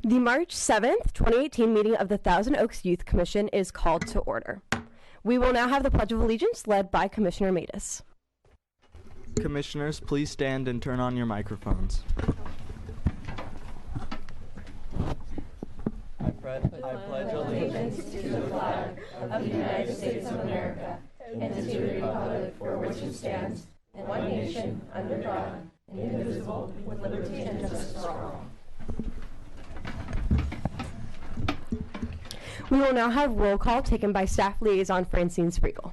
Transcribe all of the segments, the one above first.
The March 7th, 2018 meeting of the Thousand Oaks Youth Commission is called to order. We will now have the Pledge of Allegiance led by Commissioner Matus. Commissioners, please stand and turn on your microphones. I pledge allegiance to the flag of the United States of America and to the republic for which it stands, one nation, under God, indivisible, with liberty and justice for all. We will now have roll call taken by Staff Liaison Francine Spriegel.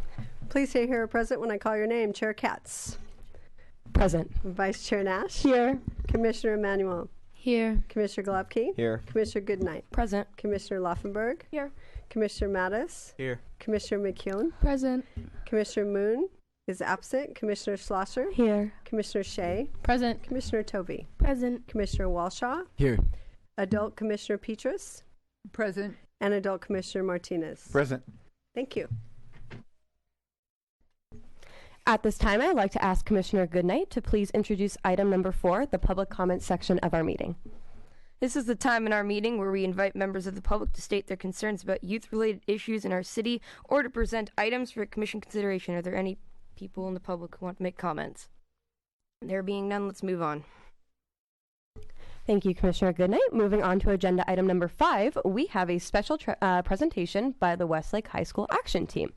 Please say here present when I call your name. Chair Katz. Present. Vice Chair Nash. Here. Commissioner Emanuel. Here. Commissioner Golubke. Here. Commissioner Goodnight. Present. Commissioner Laufenberg. Here. Commissioner Mattis. Here. Commissioner McKeown. Present. Commissioner Moon is absent. Commissioner Schlosser. Here. Commissioner Shea. Present. Commissioner Tovey. Present. Commissioner Walshaw. Here. Adult Commissioner Petrus. Present. And Adult Commissioner Martinez. Present. Thank you. At this time, I'd like to ask Commissioner Goodnight to please introduce item number 4, the public comment section of our meeting. This is the time in our meeting where we invite members of the public to state their concerns about youth-related issues in our city or to present items for commission consideration. Are there any people in the public who want to make comments? There being none, let's move on. Thank you, Commissioner Goodnight. Moving on to agenda item number 5, we have a special presentation by the Westlake High School Action Team.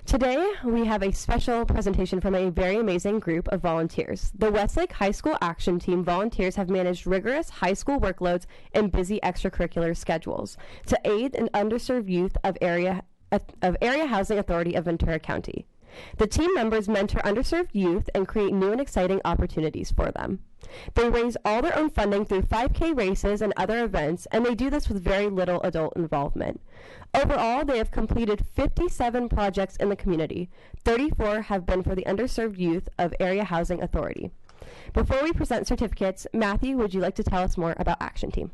Today, we have a special presentation from a very amazing group of volunteers. The Westlake High School Action Team volunteers have managed rigorous high school workloads and busy extracurricular schedules to aid in underserved youth of Area Housing Authority of Ventura County. The team members mentor underserved youth and create new and exciting opportunities for them. They raise all their own funding through 5K races and other events, and they do this with very little adult involvement. Overall, they have completed 57 projects in the community. 34 have been for the underserved youth of Area Housing Authority. Before we present certificates, Matthew, would you like to tell us more about Action Team?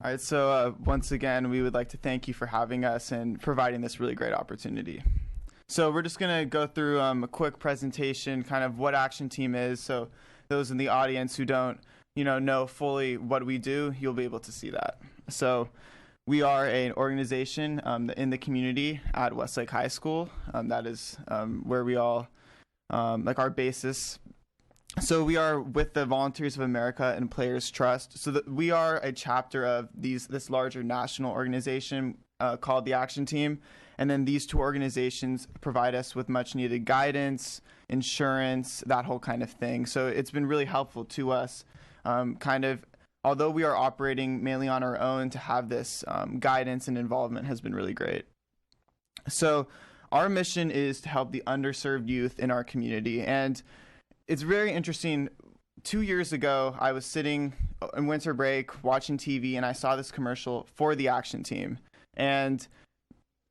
All right, so once again, we would like to thank you for having us and providing this really great opportunity. So we're just going to go through a quick presentation, kind of what Action Team is. So those in the audience who don't, know fully what we do, you'll be able to see that. So we are an organization in the community at Westlake High School. That is where we all, our basis. So we are with the Volunteers of America and Players Trust. So that we are a chapter of this larger national organization called the Action Team. And then these two organizations provide us with much needed guidance, insurance, that whole kind of thing. So it's been really helpful to us, although we are operating mainly on our own, to have this guidance and involvement has been really great. So our mission is to help the underserved youth in our community. And it's very interesting. 2 years ago, I was sitting in winter break watching TV, and I saw this commercial for the Action Team. And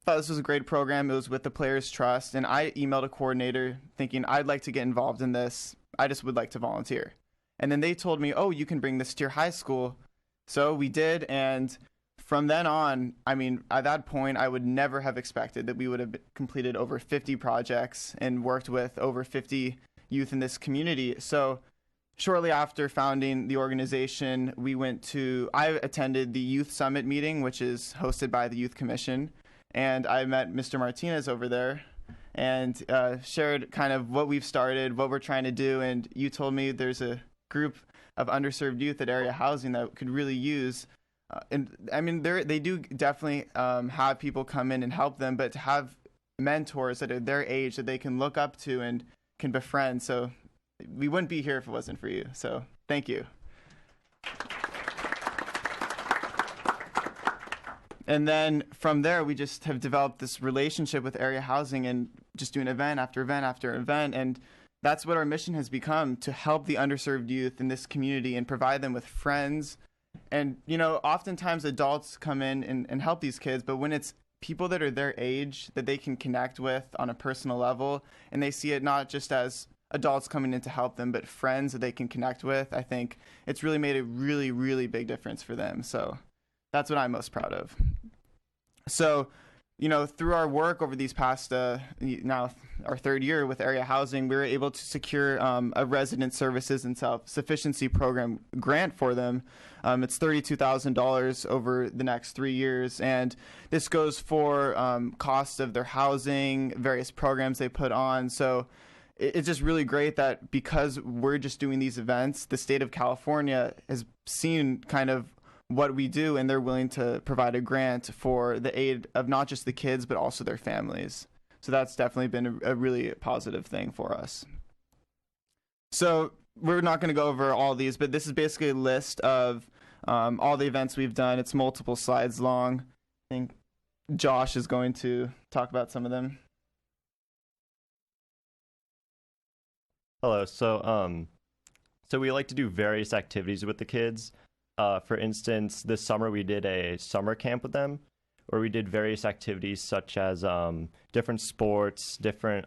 thought this was a great program. It was with the Players Trust, and I emailed a coordinator thinking, I'd like to get involved in this. I just would like to volunteer. And then they told me, oh, you can bring this to your high school. So we did, and from then on, at that point, I would never have expected that we would have completed over 50 projects and worked with over 50 youth in this community. So shortly after founding the organization, I attended the Youth Summit meeting, which is hosted by the Youth Commission. And I met Mr. Martinez over there and shared kind of what we've started, what we're trying to do. And you told me there's a group of underserved youth at Area Housing that could really use. They do definitely have people come in and help them, but to have mentors that are their age that they can look up to and can befriend. So we wouldn't be here if it wasn't for you. So thank you. And then from there, we just have developed this relationship with Area Housing and just doing event after event after event. And that's what our mission has become, to help the underserved youth in this community and provide them with friends. And, oftentimes adults come in and help these kids, but when it's people that are their age that they can connect with on a personal level, and they see it not just as adults coming in to help them, but friends that they can connect with, I think it's really made a really, really big difference for them. So that's what I'm most proud of. So, through our work over these past, now our third year with Area Housing, we were able to secure a resident services and self-sufficiency program grant for them. It's $32,000 over the next 3 years, and this goes for costs of their housing, various programs they put on. So it's just really great that because we're just doing these events, the state of California has seen kind of what we do, and they're willing to provide a grant for the aid of not just the kids, but also their families. So that's definitely been a really positive thing for us. So we're not going to go over all these, but this is basically a list of all the events we've done. It's multiple slides long. I think Josh is going to talk about some of them. Hello. So we like to do various activities with the kids. For instance, this summer we did a summer camp with them, where we did various activities such as different sports, different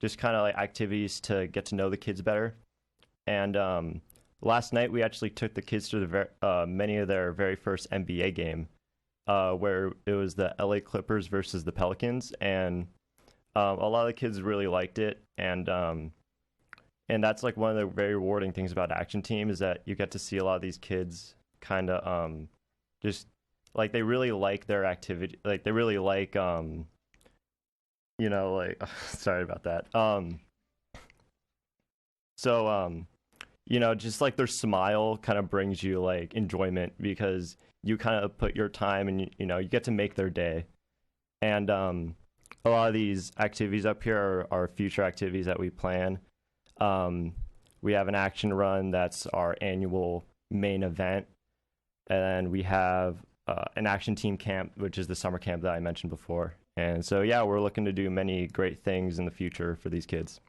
just kind of like activities to get to know the kids better. And last night we actually took the kids to many of their very first NBA game, where it was the LA Clippers versus the Pelicans, and a lot of the kids really liked it. And that's like one of the very rewarding things about Action Team, is that you get to see a lot of these kids kind of just like they really like their activity. Like they really like, sorry about that. Just like their smile kind of brings you like enjoyment, because you kind of put your time and, you get to make their day. And a lot of these activities up here are future activities that we plan. We have an action run that's our annual main event, and we have an action team camp, which is the summer camp that I mentioned before. And so, yeah, we're looking to do many great things in the future for these kids.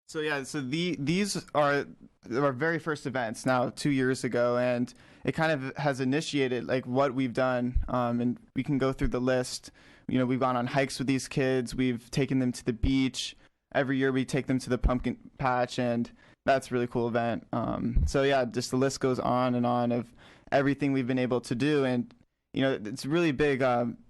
So these are our very first events now 2 years ago, and it kind of has initiated like what we've done, and we can go through the list. We've gone on hikes with these kids, we've taken them to the beach. Every year we take them to the pumpkin patch, and that's a really cool event. Just the list goes on and on of everything we've been able to do. And, it's a really big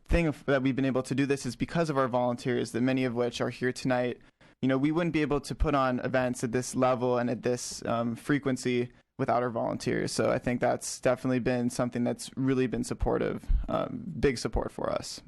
thing that we've been able to do this is because of our volunteers, that many of which are here tonight. We wouldn't be able to put on events at this level and at this frequency without our volunteers. So I think that's definitely been something that's really been supportive, big support for us.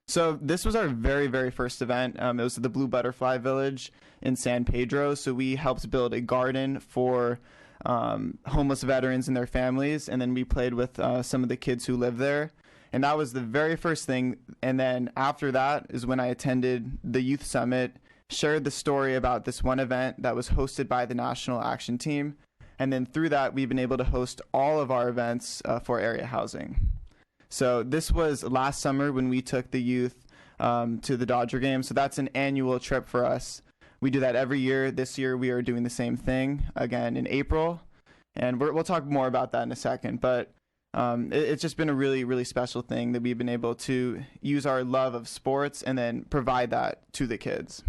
So this was our very, very first event. It was at the Blue Butterfly Village in San Pedro. So we helped build a garden for homeless veterans and their families. And then we played with some of the kids who live there. And that was the very first thing. And then after that is when I attended the Youth Summit, shared the story about this one event that was hosted by the National Action Team. And then through that, we've been able to host all of our events for Area Housing. So this was last summer when we took the youth to the Dodger game. So that's an annual trip for us. We do that every year. This year we are doing the same thing again in April. And we'll talk more about that in a second. But it's just been a really, really special thing that we've been able to use our love of sports and then provide that to the kids.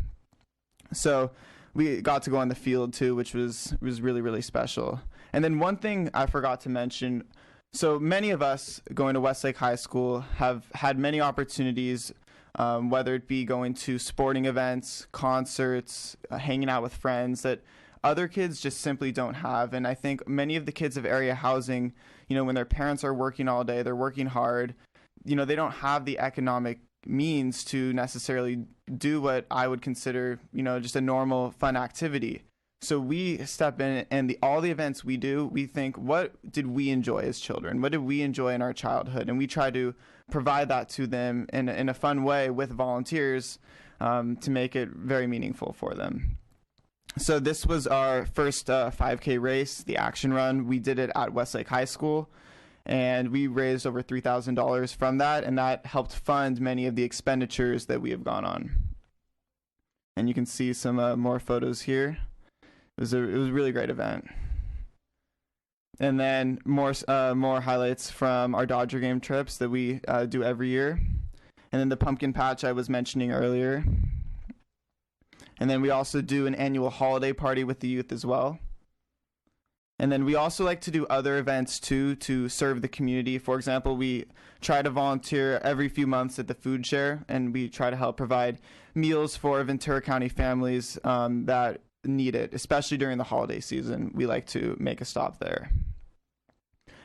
So we got to go on the field too, which was really, really special. And then one thing I forgot to mention, so many of us going to Westlake High School have had many opportunities, whether it be going to sporting events, concerts, hanging out with friends that other kids just simply don't have. And I think many of the kids of Area Housing, when their parents are working all day, they're working hard, they don't have the economic means to necessarily do what I would consider, just a normal fun activity. So we step in, and all the events we do, we think, what did we enjoy as children? What did we enjoy in our childhood? And we try to provide that to them in a fun way with volunteers to make it very meaningful for them. So this was our first 5K race, the Action Run. We did it at Westlake High School, and we raised over $3,000 from that, and that helped fund many of the expenditures that we have gone on. And you can see some more photos here. It was a really great event. And then more highlights from our Dodger game trips that we do every year. And then the pumpkin patch I was mentioning earlier. And then we also do an annual holiday party with the youth as well. And then we also like to do other events too to serve the community. For example, we try to volunteer every few months at the food share, and we try to help provide meals for Ventura County families that need it, especially during the holiday season. We like to make a stop there.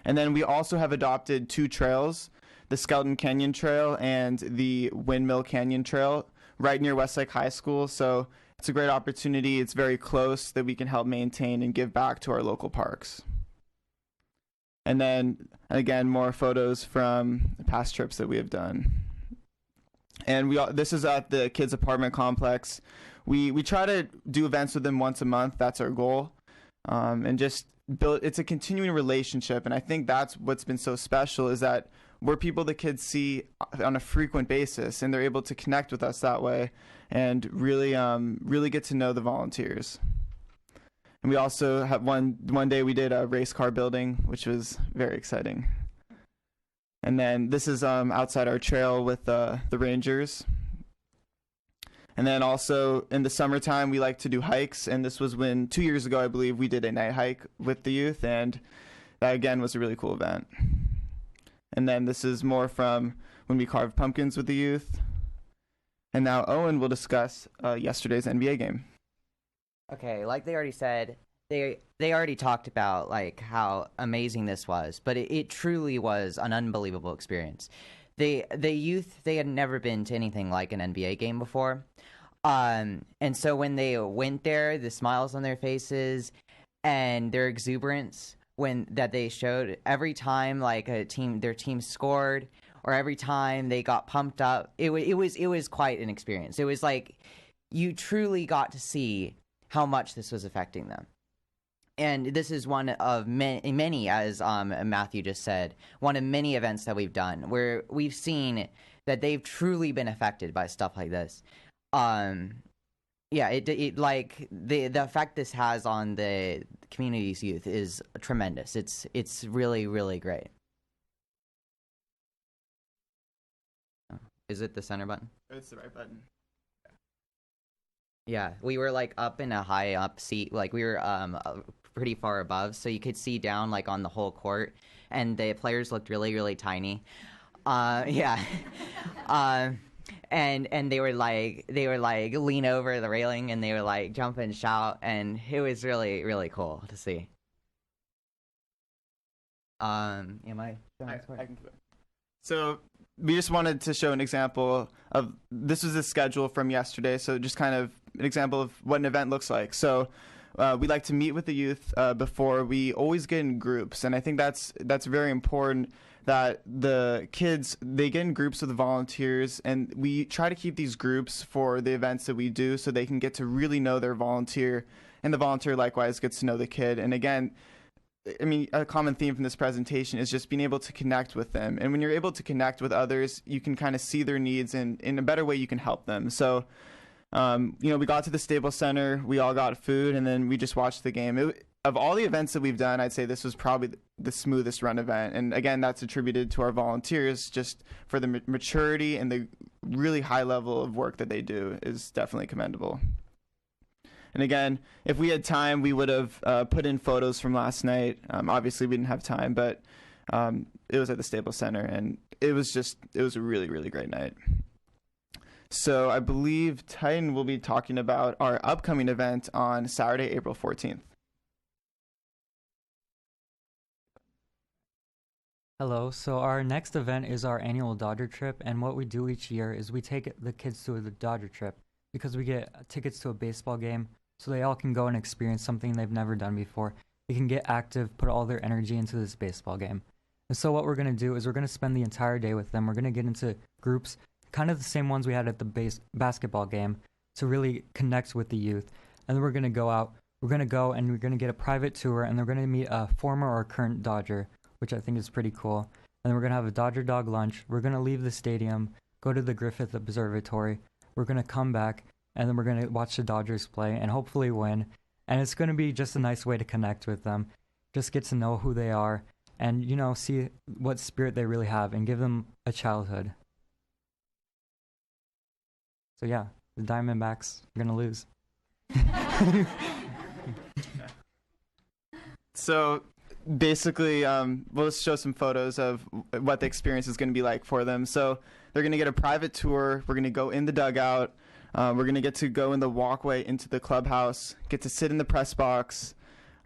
And then we also have adopted 2 trails, the Skeleton Canyon Trail and the Windmill Canyon Trail, right near Westlake High School. So it's a great opportunity. It's very close that we can help maintain and give back to our local parks. And then, again, more photos from past trips that we have done. And this is at the kids' apartment complex. We try to do events with them once a month. That's our goal. And just it's a continuing relationship. And I think that's what's been so special, is that we're people the kids see on a frequent basis, and they're able to connect with us that way and really get to know the volunteers. And we also have one day we did a race car building, which was very exciting. And then this is outside our trail with the Rangers. And then also in the summertime, we like to do hikes. And this was 2 years ago, I believe, we did a night hike with the youth. And that, again, was a really cool event. And then this is more from when we carved pumpkins with the youth. And now Owen will discuss yesterday's NBA game. Okay, like they already said, they already talked about like how amazing this was, but it truly was an unbelievable experience. The youth, they had never been to anything like an NBA game before. And so when they went there, the smiles on their faces and their exuberance that they showed every time like their team scored, or every time they got pumped up, it was quite an experience. It was like you truly got to see how much this was affecting them. And this is one of many, as Matthew just said, one of many events that we've done where we've seen that they've truly been affected by stuff like this. It like the effect this has on the community's youth is tremendous. It's really, really great. Is it the center button? It's the right button. Yeah, we were like up in a high up seat, like we were pretty far above, so you could see down like on the whole court, and the players looked really, really tiny. And they were like lean over the railing, and they were like jump and shout, and it was really, really cool to see. Am I can do it. So we just wanted to show an example of, this was the schedule from yesterday, so just kind of an example of what an event looks like. So we like to meet with the youth before. We always get in groups, and I think that's very important, that the kids, they get in groups with the volunteers, and we try to keep these groups for the events that we do so they can get to really know their volunteer, and the volunteer likewise gets to know the kid. And again, I mean, a common theme from this presentation is just being able to connect with them. And when you're able to connect with others, you can kind of see their needs, and in a better way you can help them. So, we got to the Staples Center, we all got food, and then we just watched the game. Of all the events that we've done, I'd say this was probably the smoothest run event. And again, that's attributed to our volunteers, just for the maturity and the really high level of work that they do is definitely commendable. And again, if we had time, we would have put in photos from last night. Obviously, we didn't have time, but it was at the Staples Center, and it was a really, really great night. So I believe Titan will be talking about our upcoming event on Saturday, April 14th. Hello, so our next event is our annual Dodger trip, and what we do each year is we take the kids to the Dodger trip because we get tickets to a baseball game so they all can go and experience something they've never done before. They can get active, put all their energy into this baseball game. And so what we're going to do is we're going to spend the entire day with them. We're going to get into groups, kind of the same ones we had at the basketball game, to really connect with the youth. And then we're going to go out, we're going to go and we're going to get a private tour, and they're going to meet a former or current Dodger, which I think is pretty cool. And then we're going to have a Dodger dog lunch. We're going to leave the stadium, go to the Griffith Observatory. We're going to come back, and then we're going to watch the Dodgers play and hopefully win. And it's going to be just a nice way to connect with them, just get to know who they are, and, see what spirit they really have and give them a childhood. So yeah, the Diamondbacks are going to lose. So basically, we'll just show some photos of what the experience is going to be like for them. So they're going to get a private tour. We're going to go in the dugout. We're going to get to go in the walkway into the clubhouse, get to sit in the press box.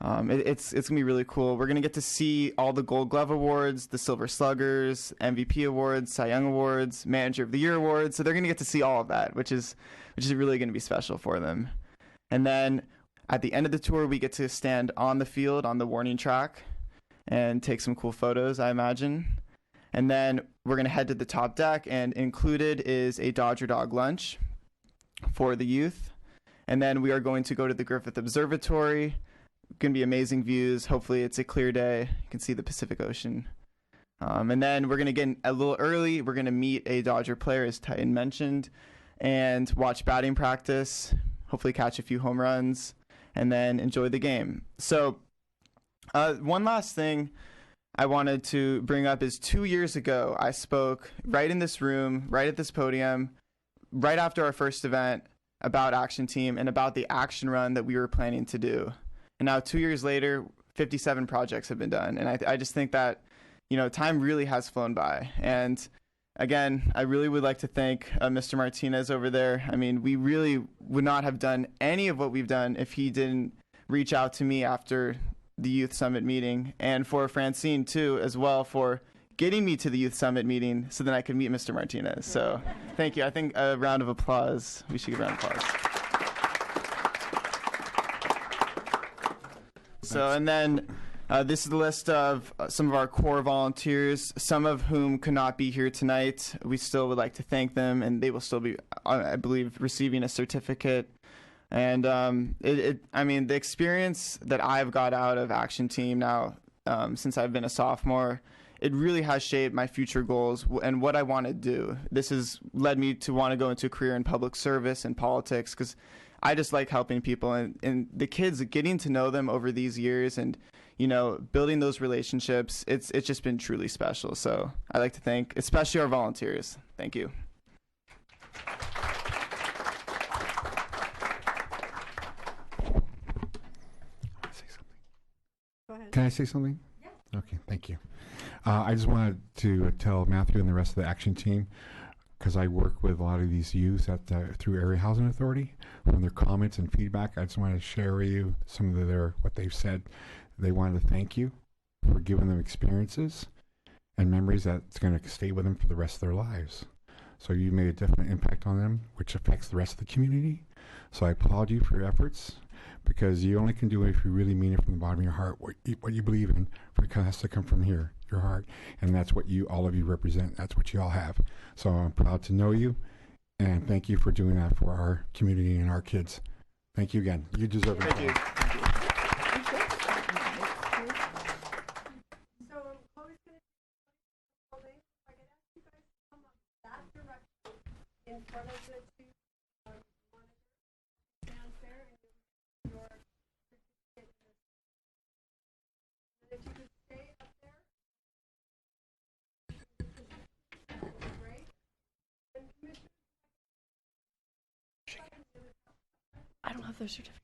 It's going to be really cool. We're going to get to see all the Gold Glove Awards, the Silver Sluggers, MVP Awards, Cy Young Awards, Manager of the Year Awards. So they're going to get to see all of that, which is really going to be special for them. And then at the end of the tour, we get to stand on the field on the warning track and take some cool photos, I imagine. And then we're going to head to the top deck, and included is a Dodger Dog lunch for the youth. And then we are going to go to the Griffith Observatory. Going to be amazing views. Hopefully it's a clear day. You can see the Pacific Ocean. And then we're going to get in a little early. We're going to meet a Dodger player, as Titan mentioned, and watch batting practice, hopefully catch a few home runs, and then enjoy the game. So one last thing I wanted to bring up is 2 years ago, I spoke right in this room, right at this podium, right after our first event about Action Team and about the action run that we were planning to do. And now 2 years later, 57 projects have been done. And I just think that, time really has flown by. And again, I really would like to thank Mr. Martinez over there. I mean, we really would not have done any of what we've done if he didn't reach out to me after the Youth Summit meeting, and for Francine too, as well, for getting me to the Youth Summit meeting so that I could meet Mr. Martinez. So thank you. I think a round of applause. We should give a round of applause. So, and then this is the list of some of our core volunteers, some of whom could not be here tonight. We still would like to thank them, and they will still be, I believe, receiving a certificate. And the experience that I've got out of Action Team now, since I've been a sophomore, it really has shaped my future goals and what I want to do. This has led me to want to go into a career in public service and politics, because I just like helping people, and the kids, getting to know them over these years and, building those relationships, it's just been truly special. So I'd like to thank especially our volunteers. Thank you. Can I say something? Yeah. Okay, thank you. I just wanted to tell Matthew and the rest of the Action Team, because I work with a lot of these youth through Area Housing Authority, from their comments and feedback. I just wanted to share with you some of what they've said. They wanted to thank you for giving them experiences and memories that's going to stay with them for the rest of their lives. So you made a definite impact on them, which affects the rest of the community. So I applaud you for your efforts, because you only can do it if you really mean it from the bottom of your heart. What you believe in has to come from here, your heart, and that's what all of you represent. That's what you all have. So I'm proud to know you, and thank you for doing that for our community and our kids. Thank you again. You deserve it. Thank you. So Chloe's going to hold it. If I could ask you guys to come up that direction in front of the two monitors, stand there and give your certificate. And if you could stay up there, great. And Commissioner, I don't have their certificate.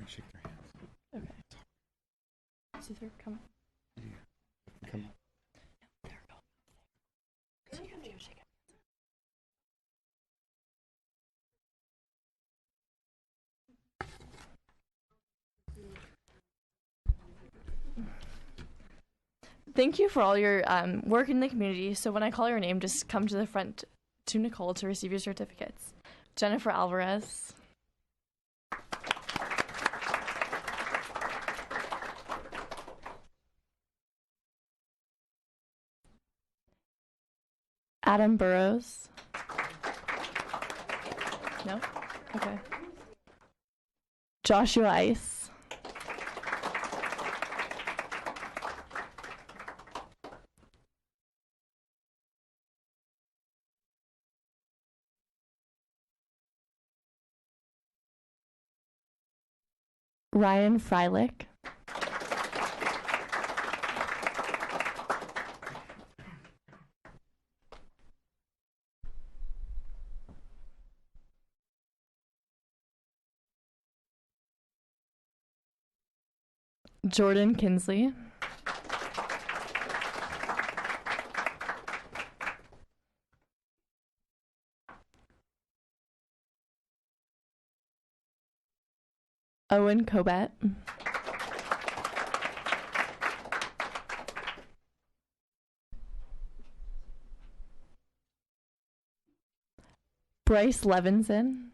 Shake their hands. Okay. So they're coming. Come. They're going. So you have to go shake it. Thank you for all your work in the community. So when I call your name, just come to the front to Nicole to receive your certificates. Jennifer Alvarez. Adam Burrows. No? Okay. Joshua Ice. Ryan Freilich. Jordan Kinsley. Owen Cobat. Bryce Levinson.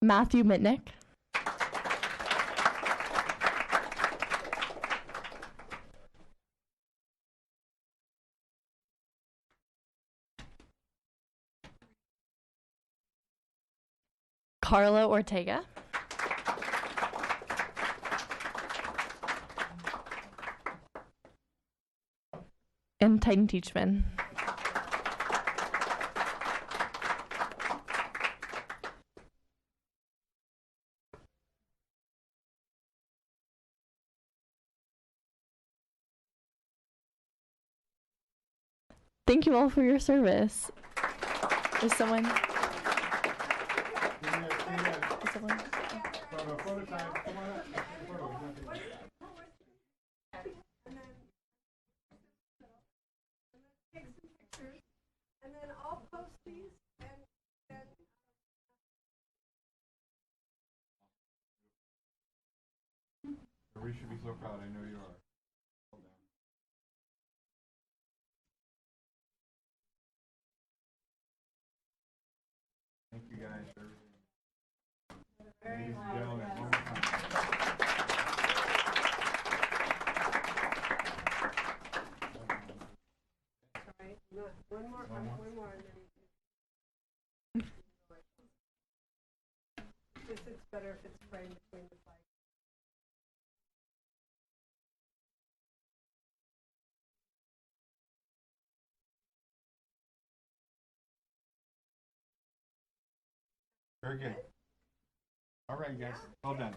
Matthew Mitnick. Carla Ortega. And Titan Teachman. Thank you all for your service. Is someone? And then I'll post these and then We should be so proud. I know you are. Hold on. Thank you guys for everything. Ladies and gentlemen, one more time. sorry, not one more and then just it's better if it's framed between the flags. Very good. All right, guys. Well done.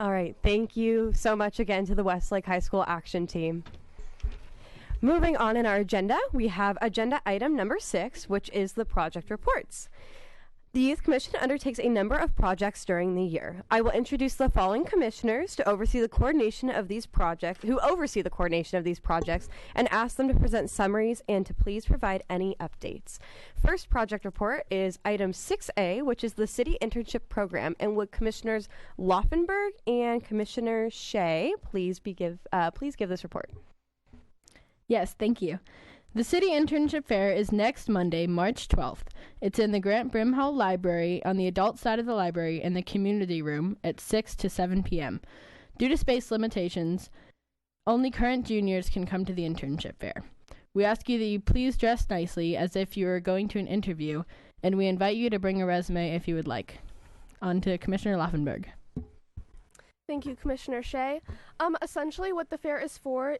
All right, thank you so much again to the Westlake High School Action Team. Moving on in our agenda, we have agenda item number 6, which is the project reports. The Youth Commission undertakes a number of projects during the year. I will introduce the following commissioners to oversee the coordination of these projects, and ask them to present summaries and to please provide any updates. First project report is item 6A, which is the City Internship Program, and would Commissioners Laufenberg and Commissioner Shea please give this report. Yes, thank you. The City Internship Fair is next Monday, March 12th. It's in the Grant Brimhall Library on the adult side of the library in the community room at 6 to 7 p.m. Due to space limitations, only current juniors can come to the internship fair. We ask you that you please dress nicely as if you are going to an interview, and we invite you to bring a resume if you would like. On to Commissioner Laufenberg. Thank you, Commissioner Shea. Essentially, what the fair is for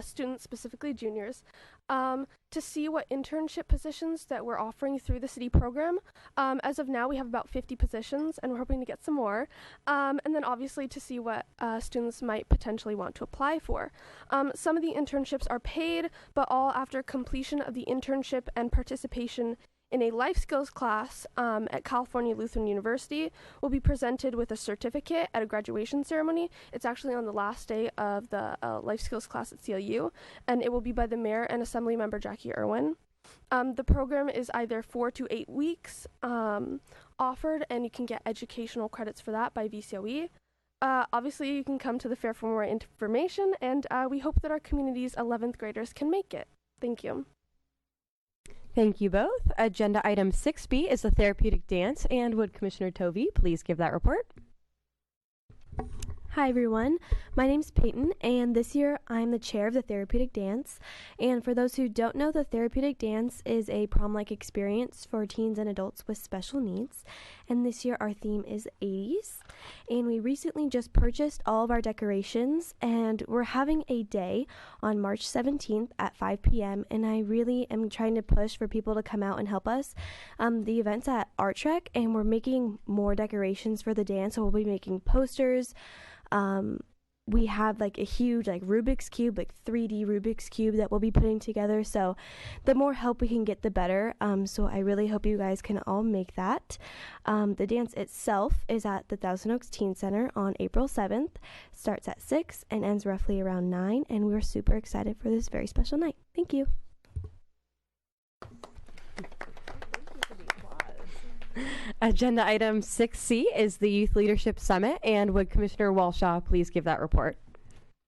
students, specifically juniors, to see what internship positions that we're offering through the city program. As of now, we have about 50 positions, and we're hoping to get some more. And then obviously to see what students might potentially want to apply for. Some of the internships are paid, but all after completion of the internship and participation in a life skills class at California Lutheran University will be presented with a certificate at a graduation ceremony. It's actually on the last day of the life skills class at CLU, and it will be by the mayor and assembly member Jackie Irwin. The program is either 4 to 8 weeks offered, and you can get educational credits for that by VCOE. Obviously, you can come to the fair for more information, and we hope that our community's 11th graders can make it. Thank you. Thank you both. Agenda item 6B is the therapeutic dance, and would Commissioner Tovey please give that report? Hi everyone, my name's Peyton, and this year I'm the chair of the therapeutic dance. And for those who don't know, the therapeutic dance is a prom-like experience for teens and adults with special needs. And this year our theme is 80s. And we recently just purchased all of our decorations, and we're having a day on March 17th at 5 p.m. And I really am trying to push for people to come out and help us. The event's at Art Trek, and we're making more decorations for the dance. So we'll be making posters. We have like a huge Rubik's Cube, 3D Rubik's Cube that we'll be putting together. So the more help we can get, the better. So I really hope you guys can all make that. The dance itself is at the Thousand Oaks Teen Center on April 7th. Starts at 6 and ends roughly around 9. And we're super excited for this very special night. Thank you. Agenda item 6C is the Youth Leadership Summit, and would Commissioner Walshaw please give that report?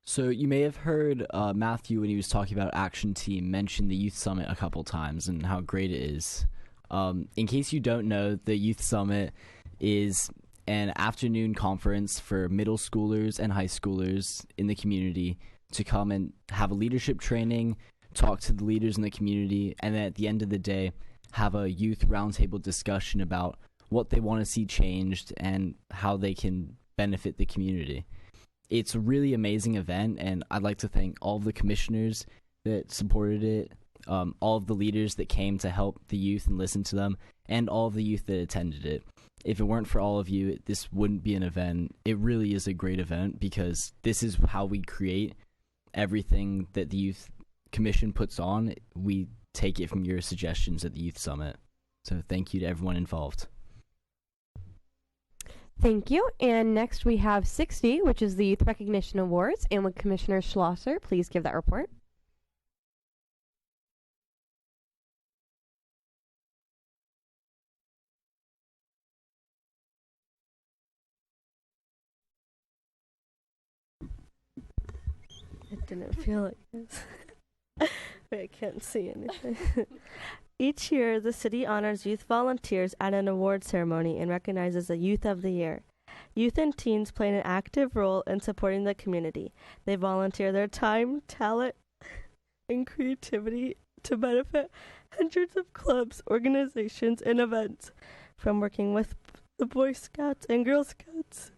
So you may have heard Matthew, when he was talking about Action Team, mention the Youth Summit a couple times and how great it is. In case you don't know, the Youth Summit is an afternoon conference for middle schoolers and high schoolers in the community to come and have a leadership training, talk to the leaders in the community, and then at the end of the day, have a youth roundtable discussion about what they want to see changed and how they can benefit the community. It's a really amazing event, and I'd like to thank all of the commissioners that supported it, all of the leaders that came to help the youth and listen to them, and all of the youth that attended it. If it weren't for all of you, this wouldn't be an event. It really is a great event because this is how we create everything that the Youth Commission puts on. We take it from your suggestions at the Youth Summit. So thank you to everyone involved. Thank you. And next we have 60, which is the Youth Recognition Awards. And would Commissioner Schlosser please give that report? It didn't feel like this. Wait, I can't see anything. Each year, the city honors youth volunteers at an award ceremony and recognizes a Youth of the Year. Youth and teens play an active role in supporting the community. They volunteer their time, talent, and creativity to benefit hundreds of clubs, organizations, and events, from working with the Boy Scouts and Girl Scouts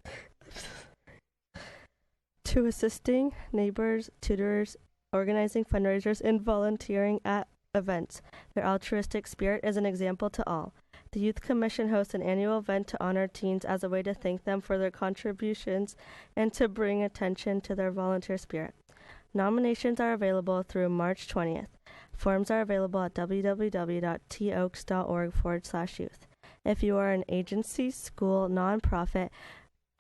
to assisting neighbors, tutors, organizing fundraisers, and volunteering at events. Their altruistic spirit is an example to all. The Youth Commission hosts an annual event to honor teens as a way to thank them for their contributions and to bring attention to their volunteer spirit. Nominations are available through March 20th. Forms are available at www.toaks.org/youth. If you are an agency, school, nonprofit,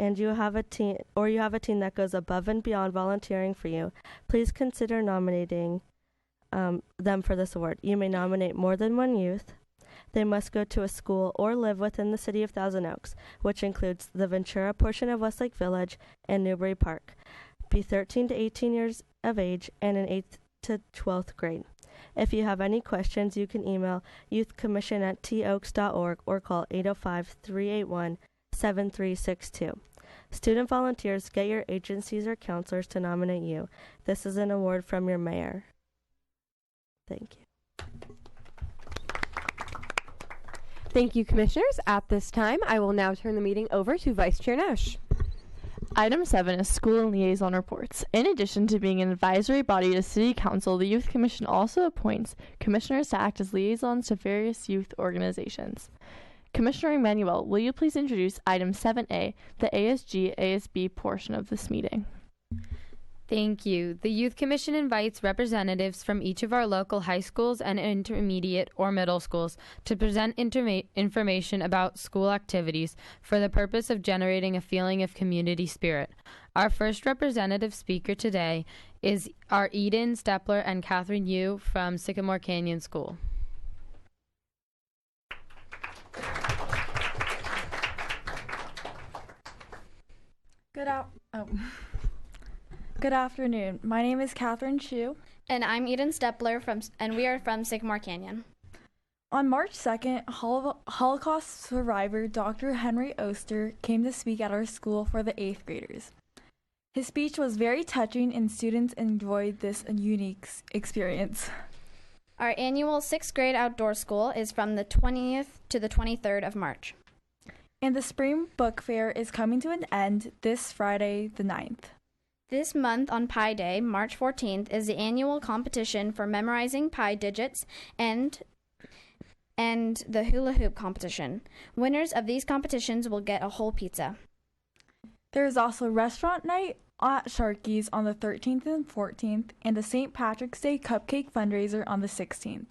and you have a team that goes above and beyond volunteering for you, please consider nominating them for this award. You may nominate more than one youth. They must go to a school or live within the city of Thousand Oaks, which includes the Ventura portion of Westlake Village and Newbury Park. Be 13 to 18 years of age and in 8th to 12th grade. If you have any questions, you can email youthcommission@toaks.org or call 805-381-7362. Student volunteers, get your agencies or counselors to nominate you. This is an award from your mayor. Thank you. Thank you, Commissioners. At this time, I will now turn the meeting over to Vice Chair Nash. Item 7 is school and liaison reports. In addition to being an advisory body to City Council, the Youth Commission also appoints commissioners to act as liaisons to various youth organizations. Commissioner Emanuel, will you please introduce item 7A, the ASG-ASB portion of this meeting? Thank you. The Youth Commission invites representatives from each of our local high schools and intermediate or middle schools to present information about school activities for the purpose of generating a feeling of community spirit. Our first representative speaker today are Eden Stepler and Catherine Yu from Sycamore Canyon School. Good afternoon. My name is Catherine Chu. And I'm Eden Stepler, and we are from Sycamore Canyon. On March 2nd, Holocaust survivor Dr. Henry Oster came to speak at our school for the 8th graders. His speech was very touching, and students enjoyed this unique experience. Our annual 6th grade outdoor school is from the 20th to the 23rd of March. And the spring book fair is coming to an end this Friday, the 9th. This month on Pi Day, March 14th, is the annual competition for memorizing pi digits and the hula hoop competition. Winners of these competitions will get a whole pizza. There is also restaurant night at Sharky's on the 13th and 14th, and a St. Patrick's Day cupcake fundraiser on the 16th.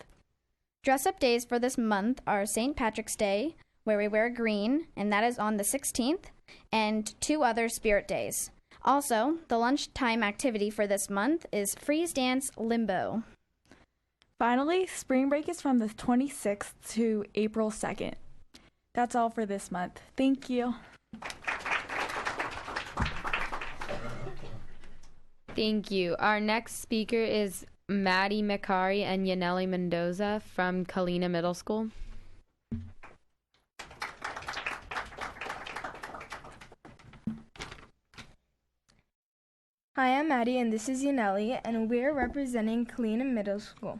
Dress-up days for this month are St. Patrick's Day, where we wear green, and that is on the 16th, and 2 other spirit days. Also, the lunchtime activity for this month is Freeze Dance Limbo. Finally, spring break is from the 26th to April 2nd. That's all for this month. Thank you. Thank you. Our next speaker is Maddie Macari and Yaneli Mendoza from Kalina Middle School. Hi, I'm Maddie, and this is Yaneli, and we're representing Kalina Middle School.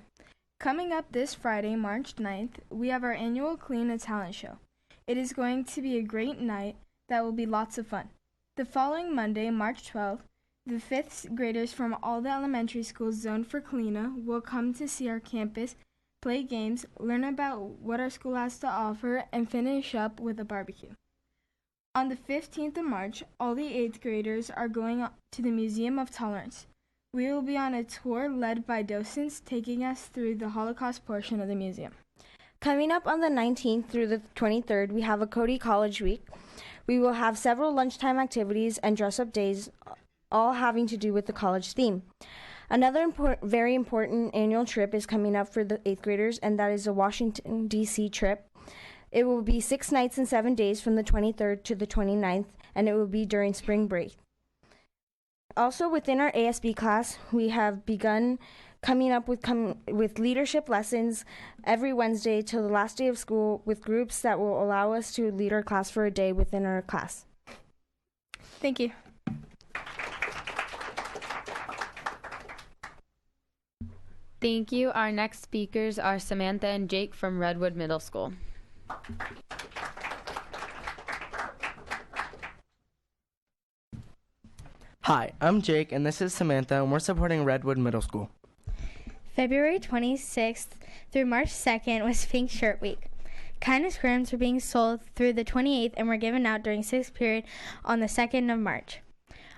Coming up this Friday, March 9th, we have our annual Kalina Talent Show. It is going to be a great night that will be lots of fun. The following Monday, March 12th, the 5th graders from all the elementary schools zoned for Kalina will come to see our campus, play games, learn about what our school has to offer, and finish up with a barbecue. On the 15th of March, all the 8th graders are going to the Museum of Tolerance. We will be on a tour led by docents taking us through the Holocaust portion of the museum. Coming up on the 19th through the 23rd, we have a Cody College Week. We will have several lunchtime activities and dress-up days, all having to do with the college theme. Another very important annual trip is coming up for the 8th graders, and that is a Washington, D.C. trip. It will be 6 nights and 7 days from the 23rd to the 29th, and it will be during spring break. Also, within our ASB class, we have begun coming up with leadership lessons every Wednesday till the last day of school with groups that will allow us to lead our class for a day within our class. Thank you. Thank you. Our next speakers are Samantha and Jake from Redwood Middle School. Hi, I'm Jake, and this is Samantha, and we're supporting Redwood Middle School. February 26th through March 2nd was Pink Shirt Week. Kindness grams were being sold through the 28th and were given out during 6th period on the 2nd of March.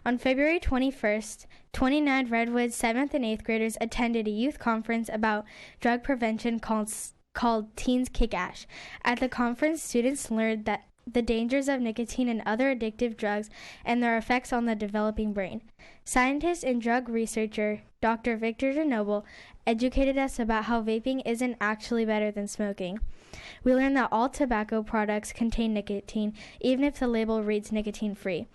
On February 21st, 29 Redwood 7th and 8th graders attended a youth conference about drug prevention called Teens Kick Ash. At the conference, students learned that the dangers of nicotine and other addictive drugs and their effects on the developing brain. Scientist and drug researcher Dr. Victor DeNoble educated us about how vaping isn't actually better than smoking. We learned that all tobacco products contain nicotine, even if the label reads nicotine-free.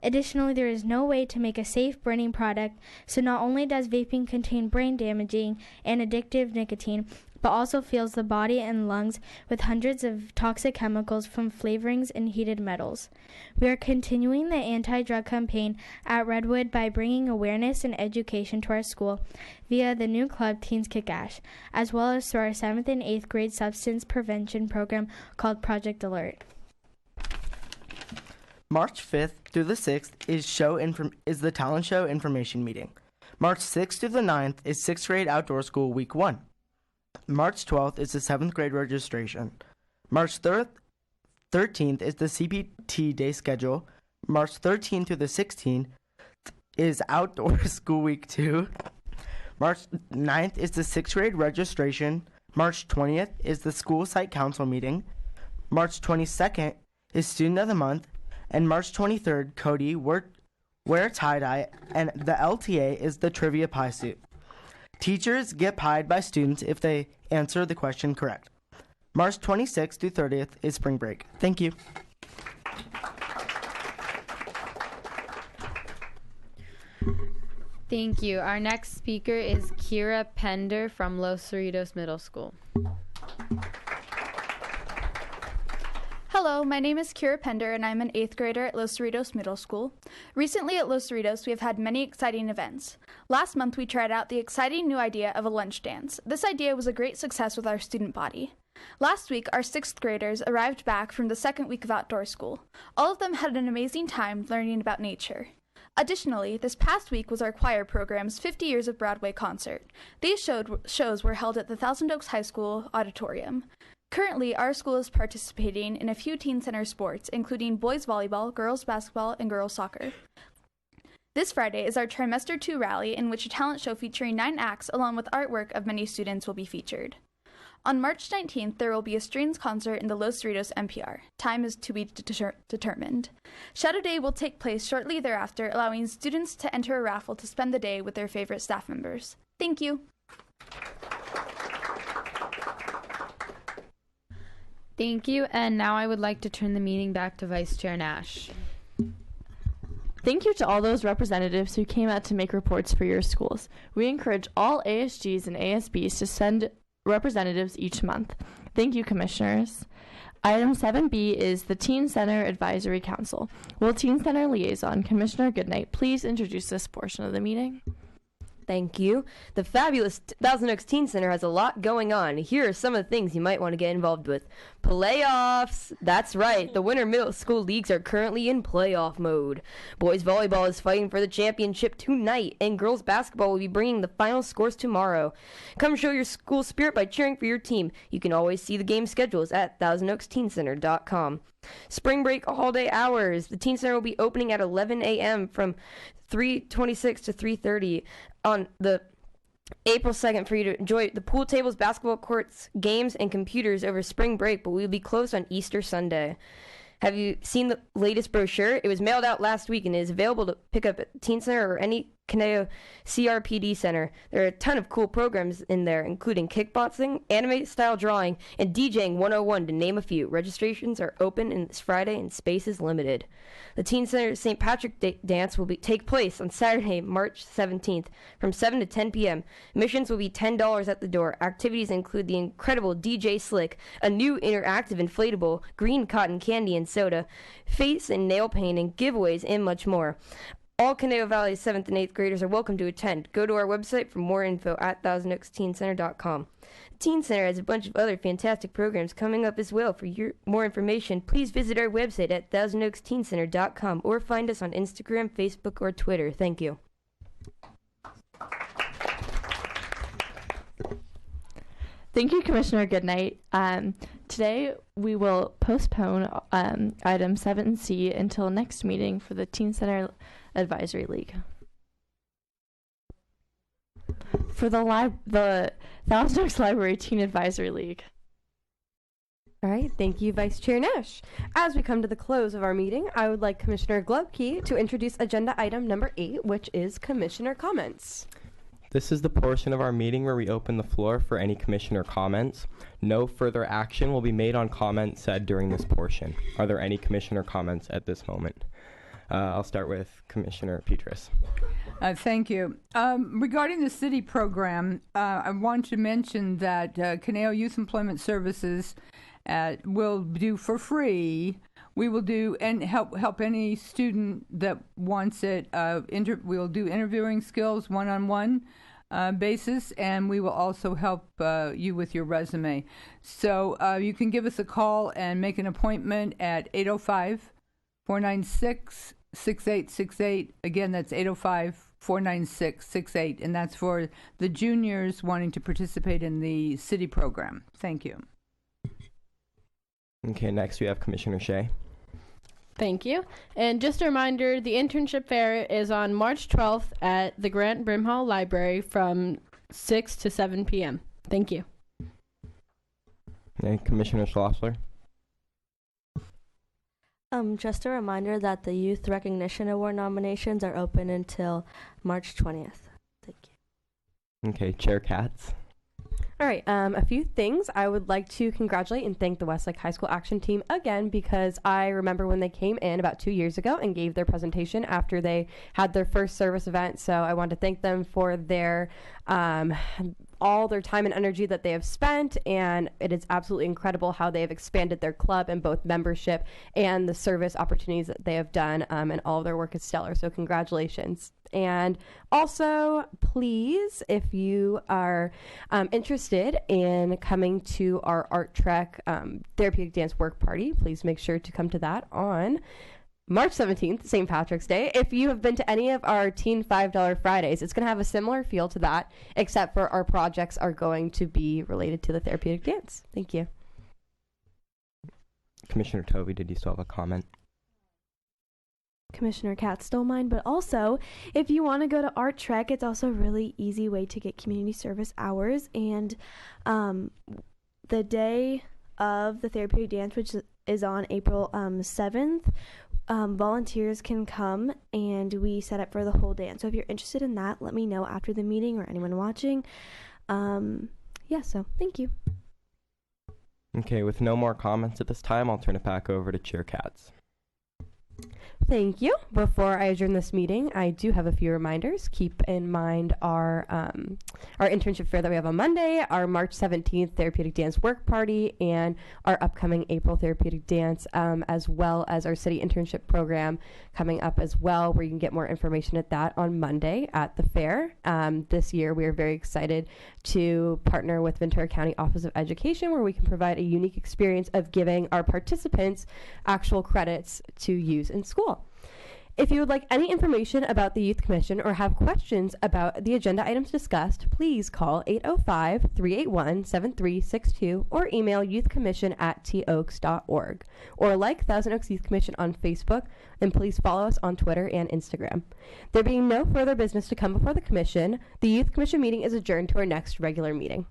Additionally, there is no way to make a safe burning product, so not only does vaping contain brain-damaging and addictive nicotine, but also fills the body and lungs with hundreds of toxic chemicals from flavorings and heated metals. We are continuing the anti-drug campaign at Redwood by bringing awareness and education to our school via the new club Teens Kick Ash, as well as through our 7th and 8th grade substance prevention program called Project Alert. March 5th through the 6th is the Talent Show Information Meeting. March 6th through the 9th is 6th grade Outdoor School Week 1. March 12th is the 7th grade registration. March 13th is the CPT day schedule. March 13th through the 16th is Outdoor School Week 2. March 9th is the 6th grade registration. March 20th is the school site council meeting. March 22nd is Student of the Month. And March 23rd, Cody, wear tie-dye, and the LTA is the trivia pie suit. Teachers get pied by students if they answer the question correct. March 26th through 30th is spring break. Thank you. Thank you. Our next speaker is Kira Pender from Los Cerritos Middle School. Hello, my name is Kira Pender, and I'm an 8th grader at Los Cerritos Middle School. Recently at Los Cerritos, we have had many exciting events. Last month, we tried out the exciting new idea of a lunch dance. This idea was a great success with our student body. Last week, our 6th graders arrived back from the second week of outdoor school. All of them had an amazing time learning about nature. Additionally, this past week was our choir program's 50 Years of Broadway concert. These shows were held at the Thousand Oaks High School auditorium. Currently, our school is participating in a few teen center sports, including boys volleyball, girls basketball, and girls soccer. This Friday is our Trimester 2 rally, in which a talent show featuring 9 acts along with artwork of many students will be featured. On March 19th, there will be a strings concert in the Los Cerritos MPR. Time is to be determined. Shadow Day will take place shortly thereafter, allowing students to enter a raffle to spend the day with their favorite staff members. Thank you. Thank you, and now I would like to turn the meeting back to Vice Chair Nash. Thank you to all those representatives who came out to make reports for your schools. We encourage all ASGs and ASBs to send representatives each month. Thank you, Commissioners. Item 7B is the Teen Center Advisory Council. Will Teen Center Liaison, Commissioner Goodnight, please introduce this portion of the meeting? Thank you. The fabulous Thousand Oaks Teen Center has a lot going on. Here are some of the things you might want to get involved with. Playoffs! That's right. The Winter Middle School Leagues are currently in playoff mode. Boys volleyball is fighting for the championship tonight, and girls basketball will be bringing the final scores tomorrow. Come show your school spirit by cheering for your team. You can always see the game schedules at ThousandOaksTeenCenter.com. Spring break all-day hours. The Teen Center will be opening at 11 a.m. from 3:26 to 3:30 on the April 2nd for you to enjoy the pool tables, basketball courts, games, and computers over spring break, but we will be closed on Easter Sunday. Have you seen the latest brochure? It was mailed out last week and is available to pick up at Teen Center or any Caneo CRPD center. There are a ton of cool programs in there, including kickboxing, anime-style drawing, and DJing 101, to name a few. Registrations are open and this Friday, and space is limited. The Teen Center St. Patrick's Dance will take place on Saturday, March 17th from 7 to 10 p.m. Admissions will be $10 at the door. Activities include the incredible DJ Slick, a new interactive inflatable, green cotton candy and soda, face and nail painting, giveaways, and much more. All Conejo Valley 7th and 8th graders are welcome to attend. Go to our website for more info at ThousandOaksTeenCenter.com. The Teen Center has a bunch of other fantastic programs coming up as well. For more information, please visit our website at ThousandOaksTeenCenter.com or find us on Instagram, Facebook, or Twitter. Thank you. Thank you, Commissioner Goodnight. Today, we will postpone item 7C until next meeting for the Teen Center Advisory League. For the Thousand Oaks Library Teen Advisory League. All right, thank you, Vice Chair Nash. As we come to the close of our meeting, I would like Commissioner Glubke to introduce agenda item number 8, which is Commissioner Comments. This is the portion of our meeting where we open the floor for any commissioner comments. No further action will be made on comments said during this portion. Are there any commissioner comments at this moment? I'll start with Commissioner Petras. Thank you. Regarding the city program, I want to mention that Conejo Youth Employment Services will do for free. We will do and help any student that wants it. We'll do interviewing skills one-on-one basis, and we will also help you with your resume. So you can give us a call and make an appointment at 805-496-6868. Again, that's 805-496-68, and that's for the juniors wanting to participate in the city program. Thank you. Okay, next we have Commissioner Shea. Thank you. And just a reminder, the internship fair is on March 12th at the Grant Brimhall Library from 6 to 7 p.m. Thank you. Okay, Commissioner Schlossler. Just a reminder that the Youth Recognition Award nominations are open until March 20th. Thank you. Okay, Chair Katz. All right, a few things. I would like to congratulate and thank the Westlake High School Action Team again, because I remember when they came in about 2 years ago and gave their presentation after they had their first service event. So I want to thank them for their all their time and energy that they have spent, and it is absolutely incredible how they have expanded their club in both membership and the service opportunities that they have done, and all of their work is stellar. So congratulations. And also, please, if you are interested in coming to our Art Trek Therapeutic Dance Work Party, please make sure to come to that on March 17th, St. Patrick's Day. If you have been to any of our Teen $5 Fridays, it's going to have a similar feel to that, except for our projects are going to be related to the therapeutic dance. Thank you. Commissioner Tovey, did you still have a comment? Commissioner Katz stole mine, but also if you want to go to Art Trek, it's also a really easy way to get community service hours. And the day of the therapeutic dance, which is on April 7th, volunteers can come and we set up for the whole dance. So if you're interested in that, let me know after the meeting or anyone watching. So thank you. Okay, with no more comments at this time, I'll turn it back over to Chair Katz. Thank you. Before I adjourn this meeting, I do have a few reminders. Keep in mind our internship fair that we have on Monday, our March 17th Therapeutic Dance Work Party, and our upcoming April Therapeutic Dance, as well as our city internship program coming up as well, where you can get more information at that on Monday at the fair. This year, we are very excited to partner with Ventura County Office of Education, where we can provide a unique experience of giving our participants actual credits to use in school. If you would like any information about the Youth Commission or have questions about the agenda items discussed, please call 805-381-7362 or email youthcommission@toaks.org, or like Thousand Oaks Youth Commission on Facebook, and please follow us on Twitter and Instagram. There being no further business to come before the Commission, the Youth Commission meeting is adjourned to our next regular meeting.